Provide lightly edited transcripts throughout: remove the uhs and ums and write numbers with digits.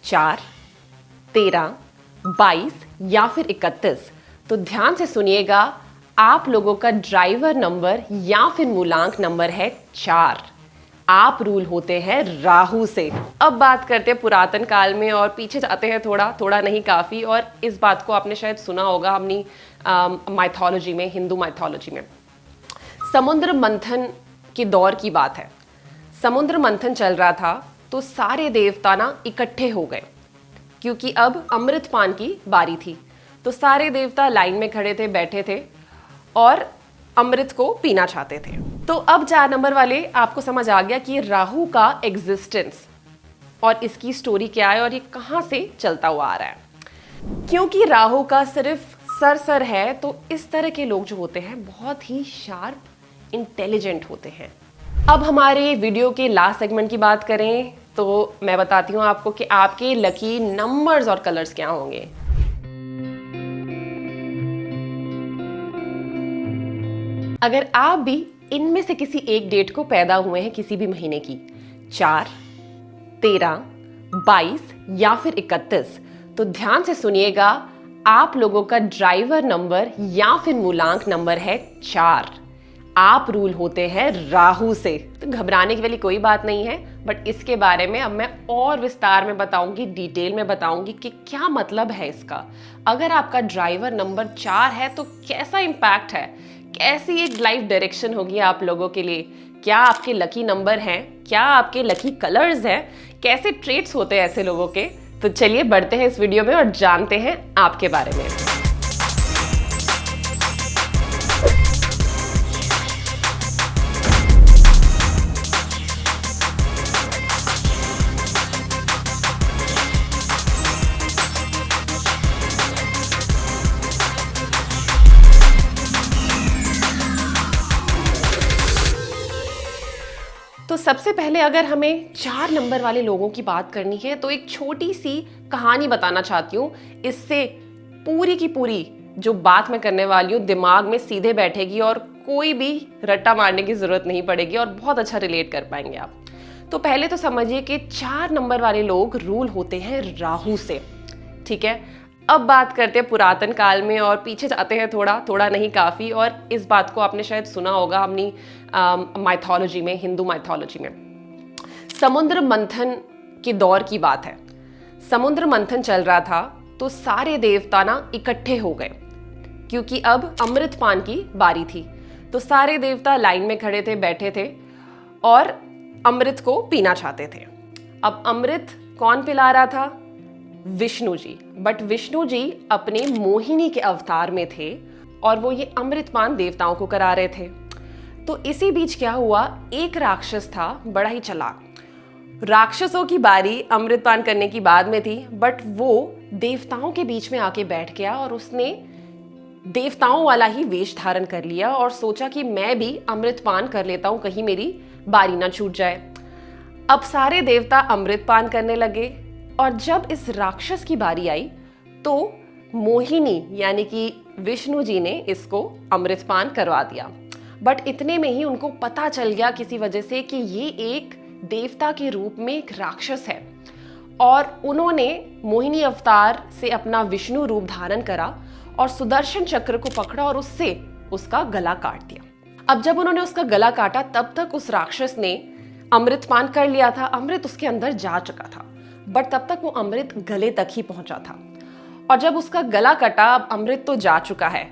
4, 13, 22 या फिर 31, तो ध्यान से सुनिएगा। आप लोगों का ड्राइवर नंबर या फिर मूलांक नंबर है 4। आप रूल होते हैं राहु से। अब बात करते हैं पुरातन काल में और पीछे जाते हैं थोड़ा नहीं काफी। और इस बात को आपने शायद सुना होगा अपनी माइथोलॉजी में, हिंदू माइथोलॉजी में। समुद्र मंथन के दौर की बात है। समुद्र मंथन चल रहा था तो सारे देवता ना इकट्ठे हो गए, क्योंकि अब अमृतपान की बारी थी। तो सारे देवता लाइन में खड़े थे, बैठे थे और अमृत को पीना चाहते थे। तो अब 4 नंबर वाले आपको समझ आ गया कि राहु का एग्जिस्टेंस और इसकी स्टोरी क्या है और ये कहां से चलता हुआ आ रहा है। क्योंकि राहु का सिर्फ सर है, तो इस तरह के लोग जो होते हैं बहुत ही शार्प, इंटेलिजेंट होते हैं। अब हमारे वीडियो के लास्ट सेगमेंट की बात करें तो मैं बताती हूँ आपको कि आपके लकी नंबर्स और कलर्स क्या होंगे। अगर आप भी इनमें से किसी एक डेट को पैदा हुए हैं, किसी भी महीने की 4, 13, 22 या फिर 31, तो ध्यान से सुनिएगा। आप लोगों का ड्राइवर नंबर या फिर मूलांक नंबर है 4। आप रूल होते हैं राहु से। तो घबराने की वाली कोई बात नहीं है, बट इसके बारे में अब मैं और विस्तार में बताऊंगी, डिटेल में बताऊंगी कि क्या मतलब है इसका। अगर आपका ड्राइवर नंबर 4 है तो कैसा इंपैक्ट है, कैसी एक लाइफ डायरेक्शन होगी आप लोगों के लिए। क्या आपके लकी नंबर हैं, क्या आपके लकी कलर्स हैं, कैसे ट्रेट्स होते हैं ऐसे लोगों के। तो चलिए बढ़ते हैं इस वीडियो में और जानते हैं आपके बारे में। तो सबसे पहले अगर हमें 4 नंबर वाले लोगों की बात करनी है तो एक छोटी सी कहानी बताना चाहती हूँ। इससे पूरी की पूरी जो बात मैं करने वाली हूँ दिमाग में सीधे बैठेगी और कोई भी रट्टा मारने की जरूरत नहीं पड़ेगी और बहुत अच्छा रिलेट कर पाएंगे आप। तो पहले तो समझिए कि 4 नंबर वाले लोग रूल होते हैं राहु से, ठीक है। अब बात करते हैं पुरातन काल में और पीछे जाते हैं थोड़ा नहीं काफी। और इस बात को आपने शायद सुना होगा अपनी माइथोलॉजी में, हिंदू माइथोलॉजी में। समुद्र मंथन के दौर की बात है। समुद्र मंथन चल रहा था तो सारे देवता ना इकट्ठे हो गए, क्योंकि अब अमृतपान की बारी थी। तो सारे देवता लाइन में खड़े थे, बैठे थे और अमृत को पीना चाहते थे। अब अमृत कौन पिला रहा था? विष्णु जी। बट विष्णु जी अपने मोहिनी के अवतार में थे और वो ये अमृतपान देवताओं को करा रहे थे। तो इसी बीच क्या हुआ, एक राक्षस था बड़ा ही चालाक। राक्षसों की बारी अमृतपान करने की बाद में थी, बट वो देवताओं के बीच में आके बैठ गया और उसने देवताओं वाला ही वेश धारण कर लिया और सोचा कि मैं भी अमृतपान कर लेता हूं, कहीं मेरी बारी ना छूट जाए। अब सारे देवता अमृतपान करने लगे और जब इस राक्षस की बारी आई तो मोहिनी यानी कि विष्णु जी ने इसको अमृतपान करवा दिया। बट इतने में ही उनको पता चल गया किसी वजह से कि ये एक देवता के रूप में एक राक्षस है और उन्होंने मोहिनी अवतार से अपना विष्णु रूप धारण करा और सुदर्शन चक्र को पकड़ा और उससे उसका गला काट दिया। अब जब उन्होंने उसका गला काटा तब तक उस राक्षस ने अमृतपान कर लिया था, अमृत उसके अंदर जा चुका था, बट तब तक वो अमृत गले तक ही पहुंचा था। और जब उसका गला कटा, अब अमृत तो जा चुका है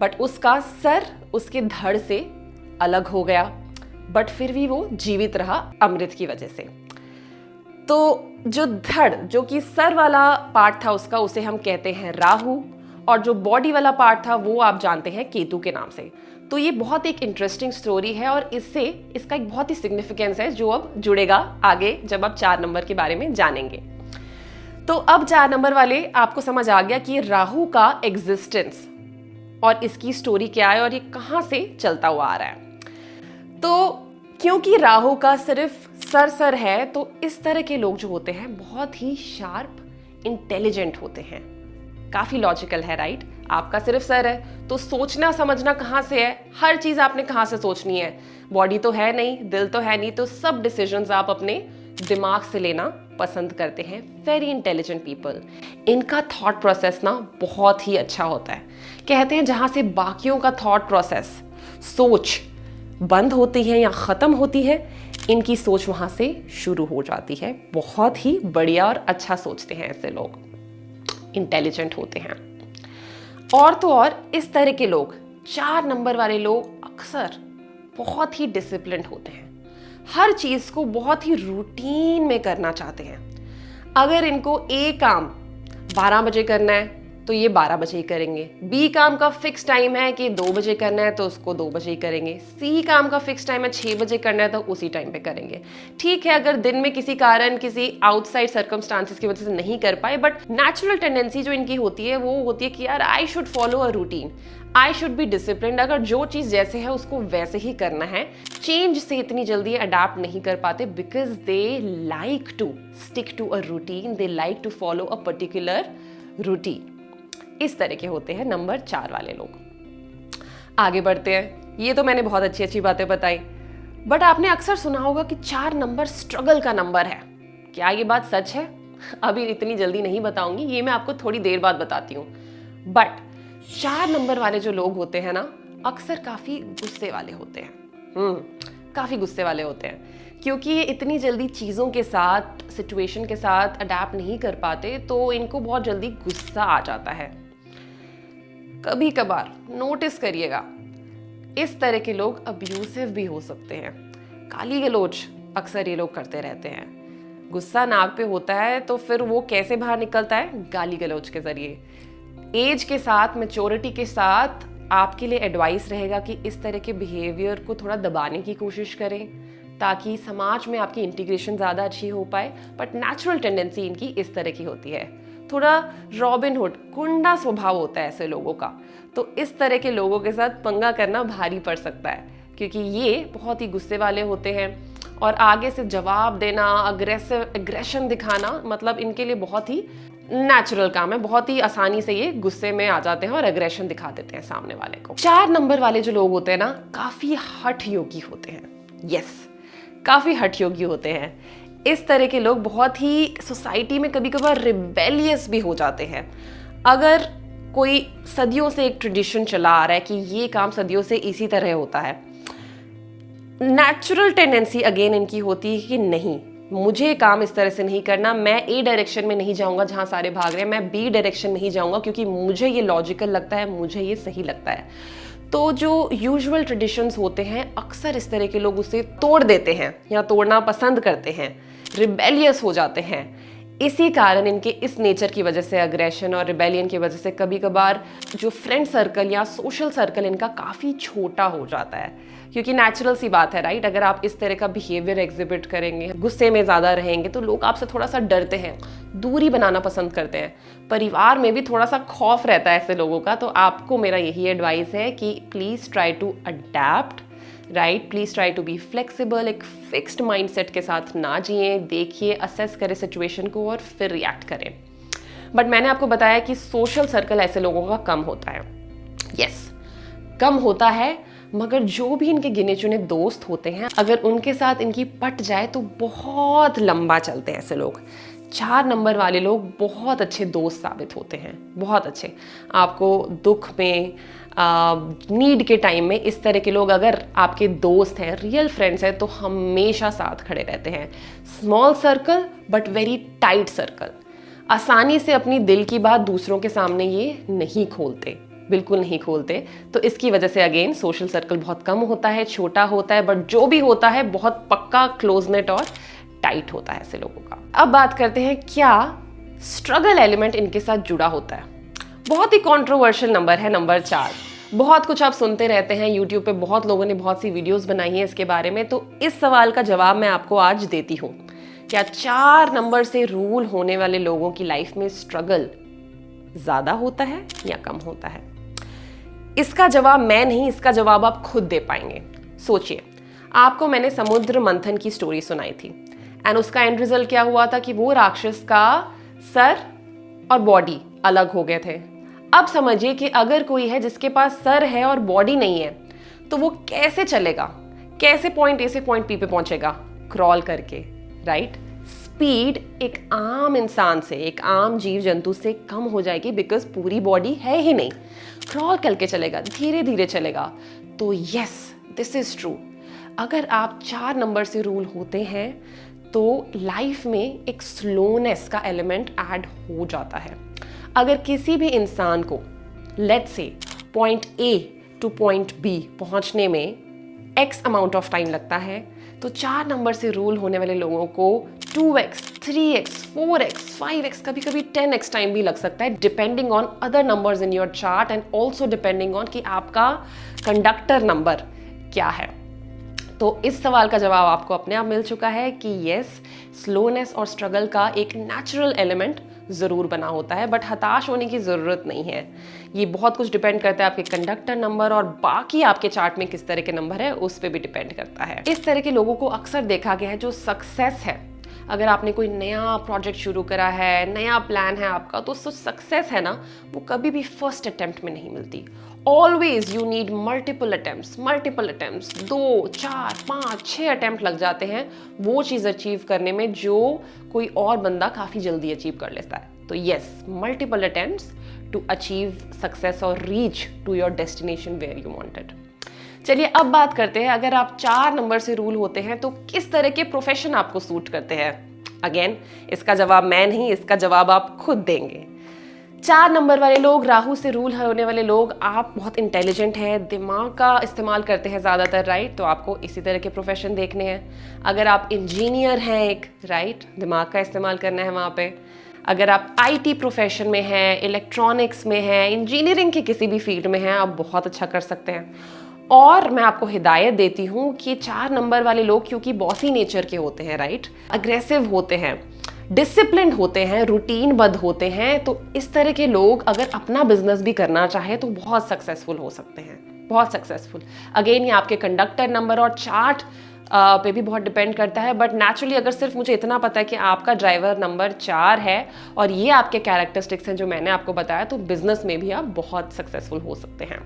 बट उसका सर उसके धड़ से अलग हो गया, बट फिर भी वो जीवित रहा अमृत की वजह से। तो जो धड़, जो कि सर वाला पार्ट था उसका, उसे हम कहते हैं राहु, और जो बॉडी वाला पार्ट था वो आप जानते हैं केतु के नाम से। तो ये बहुत एक इंटरेस्टिंग स्टोरी है और इसका एक बहुत ही सिग्निफिकेंस है जो अब जुड़ेगा आगे जब आप 4 नंबर के बारे में जानेंगे। तो अब 4 नंबर वाले आपको समझ आ गया कि राहु का एग्जिस्टेंस और इसकी स्टोरी क्या है और ये कहां से चलता हुआ आ रहा है। तो क्योंकि राहु का सिर्फ सर है, तो इस तरह के लोग जो होते हैं बहुत ही शार्प, इंटेलिजेंट होते हैं। काफी लॉजिकल है, राइट। आपका सिर्फ सर है तो सोचना समझना कहाँ से है, हर चीज आपने कहाँ से सोचनी है। बॉडी तो है नहीं, दिल तो है नहीं, तो सब डिसीजंस आप अपने दिमाग से लेना पसंद करते हैं, वेरी इंटेलिजेंट पीपल। इनका थॉट प्रोसेस ना बहुत ही अच्छा होता है। कहते हैं जहाँ से बाकियों का थॉट प्रोसेस, सोच बंद होती है या ख़त्म होती है, इनकी सोच वहाँ से शुरू हो जाती है। बहुत ही बढ़िया और अच्छा सोचते हैं ऐसे लोग, इंटेलिजेंट होते हैं। और तो और इस तरह के लोग, 4 नंबर वाले लोग अक्सर बहुत ही डिसिप्लिन्ड होते हैं। हर चीज़ को बहुत ही रूटीन में करना चाहते हैं। अगर इनको ए काम 12 बजे करना है तो ये 12 बजे ही करेंगे। बी काम का फिक्स टाइम है कि 2 बजे करना है तो उसको 2 बजे ही करेंगे। सी काम का फिक्स टाइम है 6 बजे करना है तो उसी टाइम पे करेंगे। ठीक है, अगर दिन में किसी कारण, किसी आउटसाइड सर्कमस्टांसिस की वजह से नहीं कर पाए, बट नेचुरल टेंडेंसी जो इनकी होती है वो होती है कि यार I should follow a routine, I should be disciplined. अगर जो चीज़ जैसे है उसको वैसे ही करना है। चेंज से इतनी जल्दी अडाप्ट नहीं कर पाते because they like to stick to a routine, they like to follow a particular routine. इस तरह के होते हैं नंबर 4 वाले लोग। आगे बढ़ते हैं। ये तो मैंने बहुत अच्छी अच्छी बातें बताई, बट आपने अक्सर सुना होगा कि 4 नंबर स्ट्रगल का नंबर है। क्या ये बात सच है? अभी इतनी जल्दी नहीं बताऊंगी, ये मैं आपको थोड़ी देर बाद बताती हूँ। बट 4 नंबर वाले जो लोग होते हैं ना, अक्सर काफ़ी गुस्से वाले होते हैं। काफ़ी गुस्से वाले होते हैं क्योंकि ये इतनी जल्दी चीज़ों के साथ, सिचुएशन के साथ अडैप्ट नहीं कर पाते, तो इनको बहुत जल्दी गुस्सा आ जाता है। कभी कभार नोटिस करिएगा, इस तरह के लोग अब्यूसिव भी हो सकते हैं। गाली गलौज अक्सर ये लोग करते रहते हैं। गुस्सा नाक पे होता है तो फिर वो कैसे बाहर निकलता है? गाली गलौज के जरिए। एज के साथ, मैच्योरिटी के साथ आपके लिए एडवाइस रहेगा कि इस तरह के बिहेवियर को थोड़ा दबाने की कोशिश करें ताकि समाज में आपकी इंटीग्रेशन ज़्यादा अच्छी हो पाए। बट नेचुरल टेंडेंसी इनकी इस तरह की होती है। थोड़ा रॉबिन हुड, गुंडा स्वभाव होता है ऐसे लोगों का। तो इस तरह के लोगों के साथ पंगा करना भारी पड़ सकता है क्योंकि ये बहुत ही गुस्से वाले होते हैं और आगे से जवाब देना, एग्रेशन दिखाना, मतलब इनके लिए बहुत ही नेचुरल काम है। बहुत ही आसानी से ये गुस्से में आ जाते हैं और एग्रेशन दिखा देते हैं सामने वाले को। 4 नंबर वाले जो लोग होते हैं ना, काफ़ी हठ योगी होते हैं। यस, काफ़ी हठ योगी होते हैं। इस तरह के लोग बहुत ही सोसाइटी में कभी कभार रिबेलियस भी हो जाते हैं। अगर कोई सदियों से एक ट्रेडिशन चला आ रहा है कि ये काम सदियों से इसी तरह होता है, नेचुरल टेंडेंसी अगेन इनकी होती है कि नहीं, मुझे काम इस तरह से नहीं करना। मैं ए डायरेक्शन में नहीं जाऊंगा जहां सारे भाग रहे हैं, मैं बी डायरेक्शन नहीं जाऊंगा क्योंकि मुझे ये लॉजिकल लगता है, मुझे ये सही लगता है। तो जो यूजुअल ट्रेडिशंस होते हैं, अक्सर इस तरह के लोग उसे तोड़ देते हैं या तोड़ना पसंद करते हैं, रिबेलियस हो जाते हैं। इसी कारण इनके इस नेचर की वजह से, अग्रेशन और रिबेलियन की वजह से, कभी कभार जो फ्रेंड सर्कल या सोशल सर्कल इनका काफ़ी छोटा हो जाता है क्योंकि नेचुरल सी बात है, राइट? अगर आप इस तरह का बिहेवियर एग्जिबिट करेंगे, गुस्से में ज़्यादा रहेंगे, तो लोग आपसे थोड़ा सा डरते हैं, दूरी बनाना पसंद करते हैं। परिवार में भी थोड़ा सा खौफ रहता है ऐसे लोगों का। तो आपको मेरा यही एडवाइस है कि please try to adapt, right? Please try to be flexible. एक फिक्स्ड माइंडसेट के साथ ना जिए, देखिए, असेस करें सिचुएशन को और फिर रिएक्ट करें। बट मैंने आपको बताया कि सोशल सर्कल ऐसे लोगों का कम होता है। यस, कम होता है, मगर जो भी इनके गिने चुने दोस्त होते हैं, अगर उनके साथ इनकी पट जाए तो बहुत लंबा चलते हैं ऐसे लोग। 4 नंबर वाले लोग बहुत अच्छे दोस्त साबित होते हैं, बहुत अच्छे। आपको दुख में, नीड के टाइम में इस तरह के लोग अगर आपके दोस्त हैं, रियल फ्रेंड्स हैं, तो हमेशा साथ खड़े रहते हैं। Small circle but very tight circle. आसानी से अपनी दिल की बात दूसरों के सामने ये नहीं खोलते, बिल्कुल नहीं खोलते। तो इसकी वजह से अगेन सोशल सर्कल बहुत कम होता है, छोटा होता है, बट जो भी होता है बहुत पक्का, क्लोजनेट और टाइट होता है ऐसे लोगों का। अब बात करते हैं, क्या स्ट्रगल एलिमेंट इनके साथ जुड़ा होता है? बहुत ही कंट्रोवर्शियल नंबर है नंबर 4। बहुत कुछ आप सुनते रहते हैं, यूट्यूब पे बहुत लोगों ने बहुत सी वीडियोस बनाई हैं इसके बारे में। तो इस सवाल का जवाब मैं आपको आज देती हूँ। क्या 4 नंबर से रूल होने वाले लोगों की लाइफ में स्ट्रगल ज़्यादा होता है या कम होता है? इसका जवाब मैं नहीं, इसका जवाब आप खुद दे पाएंगे। सोचिए, आपको मैंने समुद्र मंथन की स्टोरी सुनाई थी एंड उसका एंड रिजल्ट क्या हुआ था कि वो राक्षस का सर और बॉडी अलग हो गए थे। अब समझिए कि अगर कोई है जिसके पास सर है और बॉडी नहीं है, तो वो कैसे चलेगा, कैसे पॉइंट ए से पॉइंट बी पे पहुंचेगा? क्रॉल करके, राइट? स्पीड एक आम इंसान से, एक आम जीव जंतु से कम हो जाएगी, बिकॉज पूरी बॉडी है ही नहीं, क्रॉल करके चलेगा, धीरे धीरे चलेगा। तो यस, दिस इज ट्रू। अगर आप 4 नंबर से रूल होते हैं तो लाइफ में एक स्लोनेस का एलिमेंट ऐड हो जाता है। अगर किसी भी इंसान को let's say point A to point B पहुंचने में एक्स अमाउंट ऑफ टाइम लगता है, तो 4 नंबर से रूल होने वाले लोगों को 2x, 3x, 4x, 5x, कभी कभी 10x टाइम भी लग सकता है, depending on other numbers in your chart and also depending on कि आपका कंडक्टर नंबर क्या है। तो इस सवाल का जवाब आपको अपने आप मिल चुका है कि यस, स्लोनेस और स्ट्रगल का एक नेचुरल एलिमेंट ज़रूर बना होता है, बट हताश होने की ज़रूरत नहीं है। ये बहुत कुछ डिपेंड करता है आपके कंडक्टर नंबर और बाकी आपके चार्ट में किस तरह के नंबर है उस पर भी डिपेंड करता है। इस तरह के लोगों को अक्सर देखा गया है जो सक्सेस है, अगर आपने कोई नया प्रोजेक्ट शुरू करा है, नया प्लान है आपका, तो सक्सेस है ना, वो कभी भी फर्स्ट अटेम्प्ट में नहीं मिलती। Always you need multiple attempts, 2, 4, 5, 6 attempt लग जाते हैं वो चीज़ अचीव करने में जो कोई और बंदा काफ़ी जल्दी अचीव कर लेता है। तो yes, multiple attempts to achieve success और reach to your destination where you wanted. चलिए अब बात करते हैं, अगर आप 4 नंबर से रूल होते हैं तो किस तरह के प्रोफेशन आपको सूट करते हैं। अगेन, इसका जवाब मैं नहीं, इसका जवाब आप खुद देंगे। 4 नंबर वाले लोग, राहु से रूल होने वाले लोग, आप बहुत इंटेलिजेंट हैं, दिमाग का इस्तेमाल करते हैं ज़्यादातर, राइट, तो आपको इसी तरह के प्रोफेशन देखने हैं। अगर आप इंजीनियर हैं एक, राइट, दिमाग का इस्तेमाल करना है वहाँ पे। अगर आप आईटी प्रोफेशन में हैं, इलेक्ट्रॉनिक्स में हैं, इंजीनियरिंग के किसी भी फील्ड में हैं, आप बहुत अच्छा कर सकते हैं। और मैं आपको हिदायत देती हूँ कि 4 नंबर वाले लोग क्योंकि बॉसी नेचर के होते हैं, राइट, अग्रेसिव होते हैं, डिसिप्लिन्ड होते हैं, रूटीनबद्ध होते हैं, तो इस तरह के लोग अगर अपना बिजनेस भी करना चाहे तो बहुत सक्सेसफुल हो सकते हैं, बहुत सक्सेसफुल। अगेन, ये आपके कंडक्टर नंबर और चार्ट पे भी बहुत डिपेंड करता है, बट नेचुरली अगर सिर्फ मुझे इतना पता है कि आपका ड्राइवर नंबर 4 है और ये आपके कैरेक्टरिस्टिक्स हैं जो मैंने आपको बताया, तो बिजनेस में भी आप बहुत सक्सेसफुल हो सकते हैं।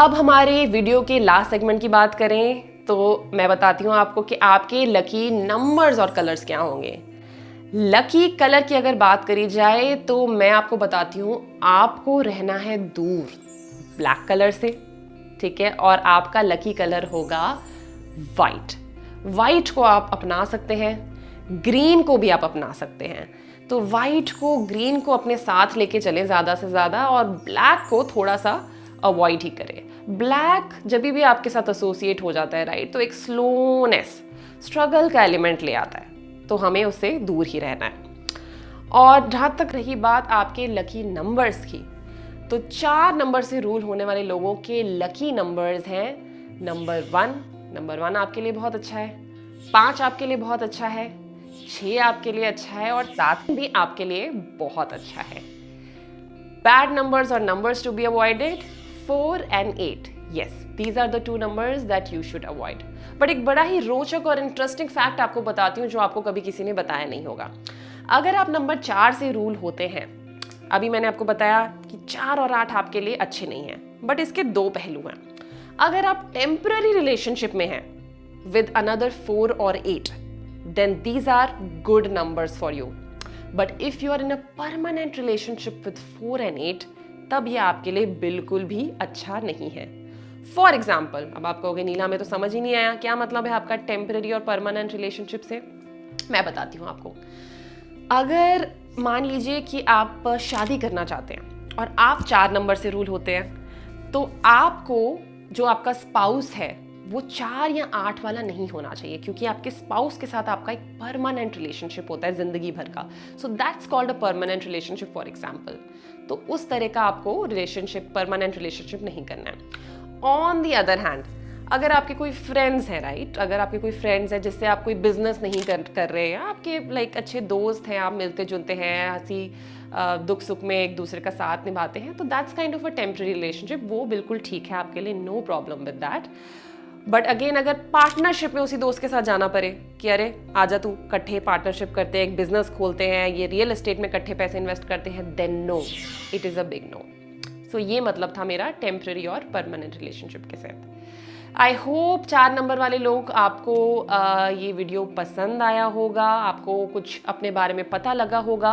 अब हमारे वीडियो के लास्ट सेगमेंट की बात करें तो मैं बताती हूँ आपको कि आपके लकी नंबर्स और कलर्स क्या होंगे। लकी कलर की अगर बात करी जाए तो मैं आपको बताती हूँ, आपको रहना है दूर ब्लैक कलर से, ठीक है, और आपका लकी कलर होगा वाइट। वाइट को आप अपना सकते हैं, ग्रीन को भी आप अपना सकते हैं। तो वाइट को, ग्रीन को अपने साथ लेके चले ज़्यादा से ज़्यादा, और ब्लैक को थोड़ा सा अवॉइड ही करें। ब्लैक जब भी आपके साथ एसोसिएट हो जाता है, राइट, तो एक स्लोनेस, स्ट्रगल का एलिमेंट ले आता है, तो हमें उससे दूर ही रहना है। और जहाँ तक रही बात आपके लकी नंबर्स की, तो 4 नंबर से रूल होने वाले लोगों के लकी नंबर्स हैं नंबर 1 आपके लिए बहुत अच्छा है, 5 आपके लिए बहुत अच्छा है, 6 आपके लिए अच्छा है, और 7 भी आपके लिए बहुत अच्छा है। बैड नंबर्स और numbers to be avoided 4 and 8. Yes, these are the 2 numbers that you should avoid. But एक बड़ा ही रोचक और इंटरेस्टिंग फैक्ट आपको बताती हूँ जो आपको कभी किसी ने बताया नहीं होगा। अगर आप नंबर 4 से रूल होते हैं, अभी मैंने आपको बताया कि 4 और 8 आपके लिए अच्छे नहीं हैं, बट इसके 2 पहलू हैं। अगर आप टेम्पररी रिलेशनशिप में हैं विद अनदर 4 और 8, then these are good numbers for you. But if you are in a permanent relationship with 4 and 8, तब यह आपके लिए बिल्कुल भी अच्छा नहीं है। फॉर एग्जाम्पल, अब आप कहोगे नीला में तो समझ ही नहीं आया, क्या मतलब है आपका टेम्पररी और परमानेंट रिलेशनशिप से? मैं बताती हूँ आपको। अगर मान लीजिए कि आप शादी करना चाहते हैं और आप 4 नंबर से रूल होते हैं, तो आपको जो आपका स्पाउस है वो 4 या 8 वाला नहीं होना चाहिए, क्योंकि आपके स्पाउस के साथ आपका एक परमानेंट रिलेशनशिप होता है जिंदगी भर का। So that's called a permanent relationship for example. तो उस तरह का आपको रिलेशनशिप, परमानेंट रिलेशनशिप नहीं करना है। ऑन द अदर हैंड, अगर आपके कोई फ्रेंड्स हैं, राइट, अगर आपके कोई फ्रेंड्स हैं जिससे आप कोई बिजनेस नहीं कर रहे हैं, आपके लाइक अच्छे दोस्त हैं, आप मिलते जुलते हैं, हंसी दुख सुख में एक दूसरे का साथ निभाते हैं, तो that's kind of a temporary relationship, वो बिल्कुल ठीक है आपके लिए, no problem with that. But again, अगर पार्टनरशिप में उसी दोस्त के साथ जाना पड़े कि अरे आजा तू, इकट्ठे पार्टनरशिप करते हैं, एक बिजनेस खोलते हैं, ये रियल एस्टेट में इकट्ठे पैसे इन्वेस्ट करते हैं, then no, it is a big no. So ये मतलब था मेरा टेम्पररी और परमानेंट रिलेशनशिप के साथ। आई होप 4 नंबर वाले लोग आपको ये वीडियो पसंद आया होगा, आपको कुछ अपने बारे में पता लगा होगा।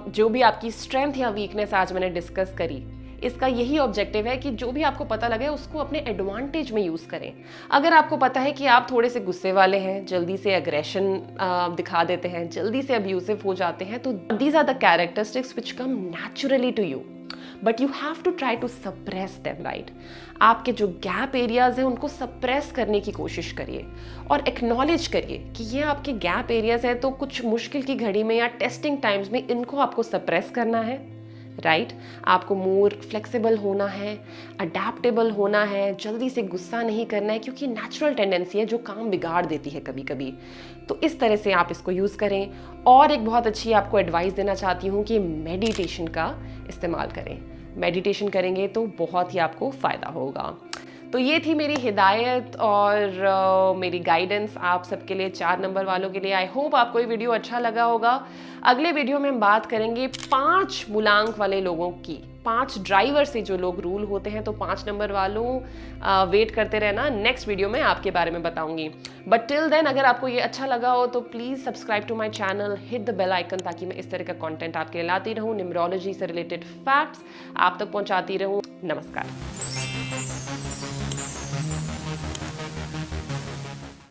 जो भी आपकी स्ट्रेंथ या वीकनेस आज मैंने डिस्कस करी, इसका यही ऑब्जेक्टिव है कि जो भी आपको पता लगे उसको अपने एडवांटेज में यूज़ करें। अगर आपको पता है कि आप थोड़े से गुस्से वाले हैं, जल्दी से एग्रेशन दिखा देते हैं, जल्दी से अब्यूसिव हो जाते हैं, तो these are the characteristics which come naturally to you, but you have to try to suppress them, right. आपके जो गैप एरियाज हैं उनको सप्रेस करने की कोशिश करिए और एक्नॉलेज करिए कि ये आपके गैप एरियाज हैं, तो कुछ मुश्किल की घड़ी में या टेस्टिंग टाइम्स में इनको आपको सप्रेस करना है, राइट। आपको मोर फ्लेक्सिबल होना है, अडेप्टेबल होना है, जल्दी से गुस्सा नहीं करना है, क्योंकि नेचुरल टेंडेंसी है जो काम बिगाड़ देती है कभी कभी। तो इस तरह से आप इसको यूज़ करें। और एक बहुत अच्छी आपको एडवाइस देना चाहती हूँ कि मेडिटेशन का इस्तेमाल करें। मेडिटेशन करेंगे तो बहुत ही आपको फ़ायदा होगा। तो ये थी मेरी हिदायत और मेरी गाइडेंस आप सबके लिए, 4 नंबर वालों के लिए। आई होप आपको ये वीडियो अच्छा लगा होगा। अगले वीडियो में हम बात करेंगे 5 मूलांक वाले लोगों की, 5 ड्राइवर से जो लोग रूल होते हैं। तो 5 नंबर वालों वेट करते रहना, नेक्स्ट वीडियो में आपके बारे में बताऊंगी। बट टिल देन अगर आपको ये अच्छा लगा हो तो please subscribe to my channel, hit the bell icon, ताकि मैं इस तरह का कॉन्टेंट आपके लिए लाती रहूँ, न्यूमरोलॉजी से रिलेटेड फैक्ट्स आप तक पहुँचाती रहूँ। नमस्कार।